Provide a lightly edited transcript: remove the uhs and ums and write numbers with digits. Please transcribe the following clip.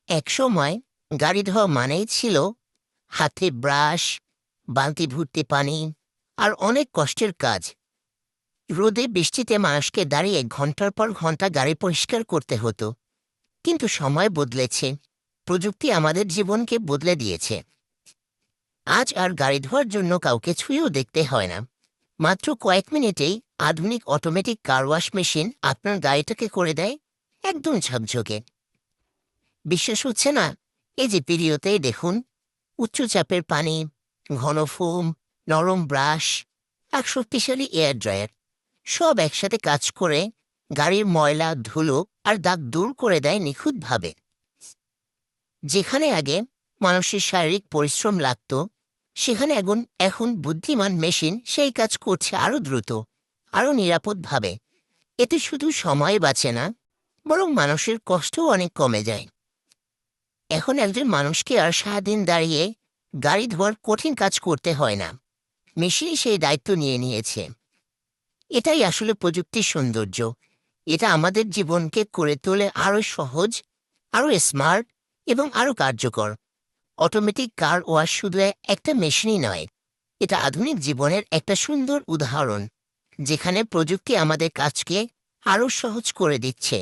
একসময় গাড়ি ধোয়া মানেই ছিল হাতে ব্রাশ, বালতি ভর্তি পানি আর অনেক কষ্টের কাজ। রোদে বৃষ্টিতে মানুষকে দাঁড়িয়ে ঘন্টার পর ঘন্টা গাড়ি পরিষ্কার করতে হতো। কিন্তু সময় বদলেছে, প্রযুক্তি আমাদের জীবনকে বদলে দিয়েছে। আজ আর গাড়ি ধোয়ার জন্য কাউকে ছুঁয়েও দেখতে হয় না। মাত্র কয়েক মিনিটেই আধুনিক অটোমেটিক কার ওয়াশ মেশিন আপনার গাড়িটাকে করে দেয় একদম ঝকঝকে। বিশ্বাস হচ্ছে না? এই যে ভিডিওতেই দেখুন, উচ্চ চাপের পানি, ঘন ফোম, নরম ব্রাশ আর শক্তিশালী এয়ার ড্রায়ার সব একসাথে কাজ করে গাড়ির ময়লা, ধুলো আর দাগ দূর করে দেয় নিখুঁতভাবে। যেখানে আগে মানুষের শারীরিক পরিশ্রম লাগত, সেখানে এখন বুদ্ধিমান মেশিন সেই কাজ করছে আরও দ্রুত, আরও নিরাপদভাবে। এতে শুধু সময় বাঁচে না, বরং মানুষের কষ্টও অনেক কমে যায়। এখন একজন মানুষকে আর সারাদিন দাঁড়িয়ে গাড়ি ধোয়ার কঠিন কাজ করতে হয় না, মেশিনই সেই দায়িত্ব নিয়ে নিয়েছে। এটাই আসলে প্রযুক্তির সৌন্দর্য। এটা আমাদের জীবনকে করে তোলে আরও সহজ, আরও স্মার্ট এবং আরও কার্যকর। অটোমেটিক কার ওয়াশ শুধু একটা মেশিনই নয়, এটা আধুনিক জীবনের একটা সুন্দর উদাহরণ, যেখানে প্রযুক্তি আমাদের কাজকে আরও সহজ করে দিচ্ছে।